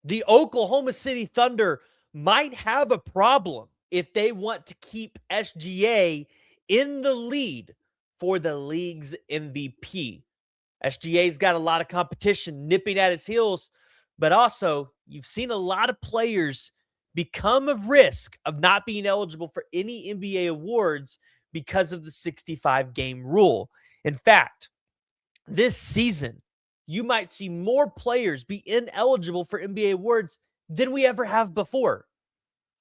The Oklahoma City Thunder might have a problem if they want to keep SGA in the lead for the league's MVP. SGA's got a lot of competition nipping at his heels, but also you've seen a lot of players become a risk of not being eligible for any NBA awards because of the 65 game rule. In fact, this season, you might see more players be ineligible for NBA awards than we ever have before.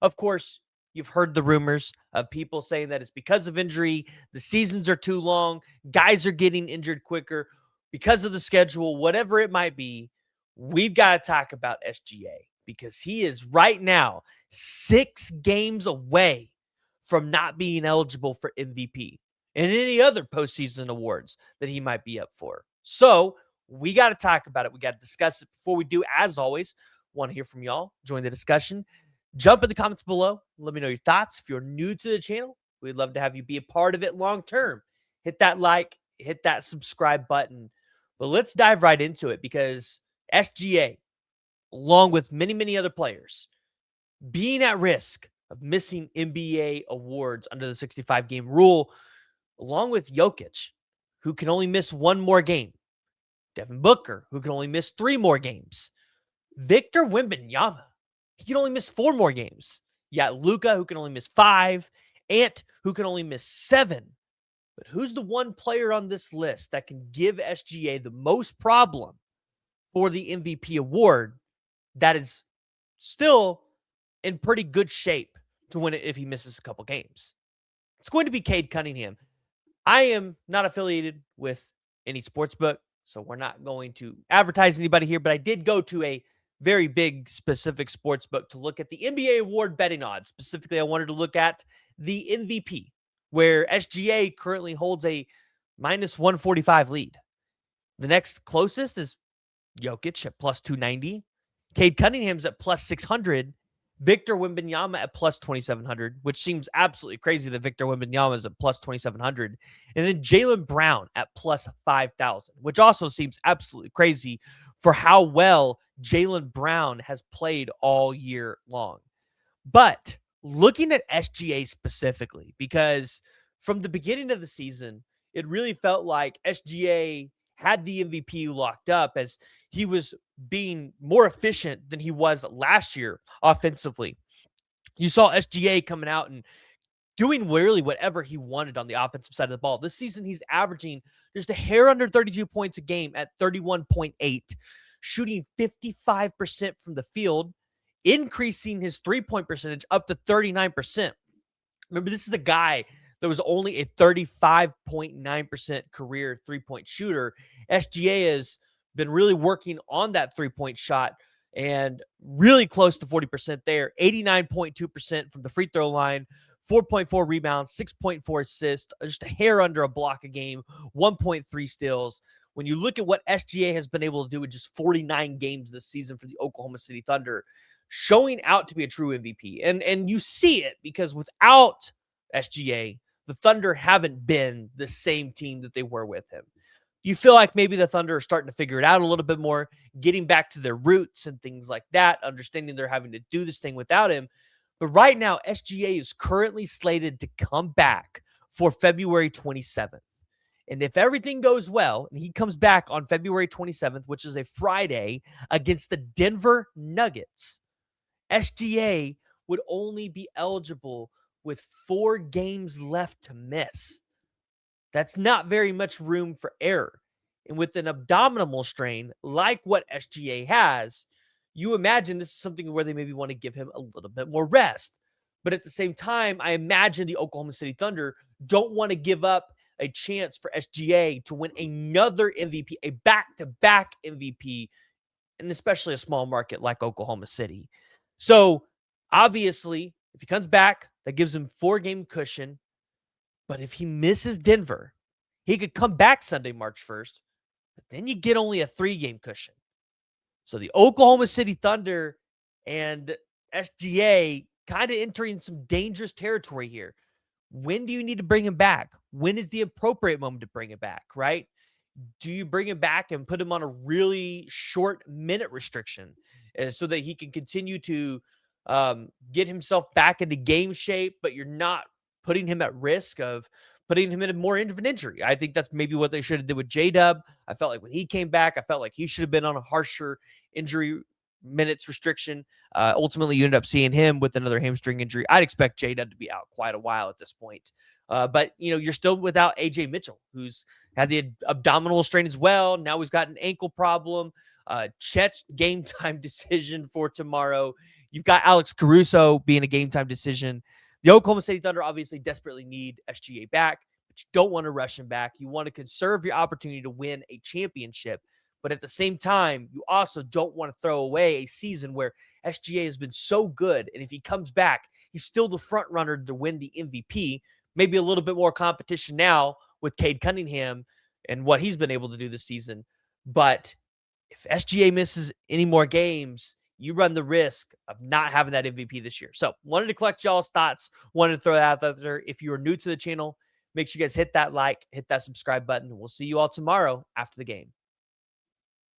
Of course, you've heard the rumors of people saying that it's because of injury, the seasons are too long, guys are getting injured quicker because of the schedule, whatever it might be. We've got to talk about SGA because he is right now 6 games away from not being eligible for MVP and any other postseason awards that he might be up for. So we got to talk about it. We got to discuss it. Before we do, as always, want to hear from y'all. Join the discussion. Jump in the comments below. Let me know your thoughts. If you're new to the channel, we'd love to have you be a part of it long term. Hit that like, hit that subscribe button. But let's dive right into it because SGA, along with many, many other players, being at risk of missing NBA awards under the 65 game rule, along with Jokic, who can only miss 1 more game, Devin Booker, who can only miss 3 more games, Victor Wembanyama, he can only miss 4 more games. You got Luka, who can only miss 5, Ant, who can only miss 7. But who's the one player on this list that can give SGA the most problem for the MVP award that is still in pretty good shape to win it if he misses a couple games? It's going to be Cade Cunningham. I am not affiliated with any sportsbook, so we're not going to advertise anybody here, but I did go to a very big specific sports book to look at the NBA award betting odds. Specifically, I wanted to look at the MVP, where SGA currently holds a minus 145 lead. The next closest is Jokic at plus 290. Cade Cunningham's at plus 600. Victor Wembanyama at plus 2,700, which seems absolutely crazy that Victor Wembanyama is at plus 2,700. And then Jaylen Brown at plus 5,000, which also seems absolutely crazy for how well Jaylen Brown has played all year long. But looking at SGA specifically, because from the beginning of the season, it really felt like SGA had the MVP locked up as he was being more efficient than he was last year offensively. You saw SGA coming out and doing really whatever he wanted on the offensive side of the ball. This season, he's averaging just a hair under 32 points a game at 31.8, shooting 55% from the field, increasing his three-point percentage up to 39%. Remember, this is a guy that was only a 35.9% career three-point shooter. SGA has been really working on that three-point shot and really close to 40% there. 89.2% from the free throw line, 4.4 rebounds, 6.4 assists, just a hair under a block a game, 1.3 steals. When you look at what SGA has been able to do in just 49 games this season for the Oklahoma City Thunder, showing out to be a true MVP. And you see it because without SGA, the Thunder haven't been the same team that they were with him. You feel like maybe the Thunder are starting to figure it out a little bit more, getting back to their roots and things like that, understanding they're having to do this thing without him. But right now, SGA is currently slated to come back for February 27th. And if everything goes well, and he comes back on February 27th, which is a Friday, against the Denver Nuggets, SGA would only be eligible with 4 games left to miss. That's not very much room for error. And with an abdominal strain like what SGA has, you imagine this is something where they maybe want to give him a little bit more rest. But at the same time, I imagine the Oklahoma City Thunder don't want to give up a chance for SGA to win another MVP, a back-to-back MVP, and especially a small market like Oklahoma City. So obviously, if he comes back, that gives him 4-game cushion. But if he misses Denver, he could come back Sunday, March 1st, but then you get only a 3-game cushion. So the Oklahoma City Thunder and SGA kind of entering some dangerous territory here. When do you need to bring him back? When is the appropriate moment to bring him back, right? Do you bring him back and put him on a really short minute restriction so that he can continue to get himself back into game shape, but you're not putting him at risk of putting him in a more of an injury? I think that's maybe what they should have did with J-Dub. I felt like when he came back, I felt like he should have been on a harsher injury minutes restriction. Ultimately, you end up seeing him with another hamstring injury. I'd expect J-Dub to be out quite a while at this point. But, you're still without AJ Mitchell, who's had the abdominal strain as well. Now he's got an ankle problem. Chet's game time decision for tomorrow. You've got Alex Caruso being a game time decision. The Oklahoma City Thunder obviously desperately need SGA back, but you don't want to rush him back. You want to conserve your opportunity to win a championship. But at the same time, you also don't want to throw away a season where SGA has been so good. And if he comes back, he's still the front runner to win the MVP. Maybe a little bit more competition now with Cade Cunningham and what he's been able to do this season. But if SGA misses any more games, you run the risk of not having that MVP this year. So wanted to collect y'all's thoughts. Wanted to throw that out there. If you are new to the channel, make sure you guys hit that like, hit that subscribe button. We'll see you all tomorrow after the game.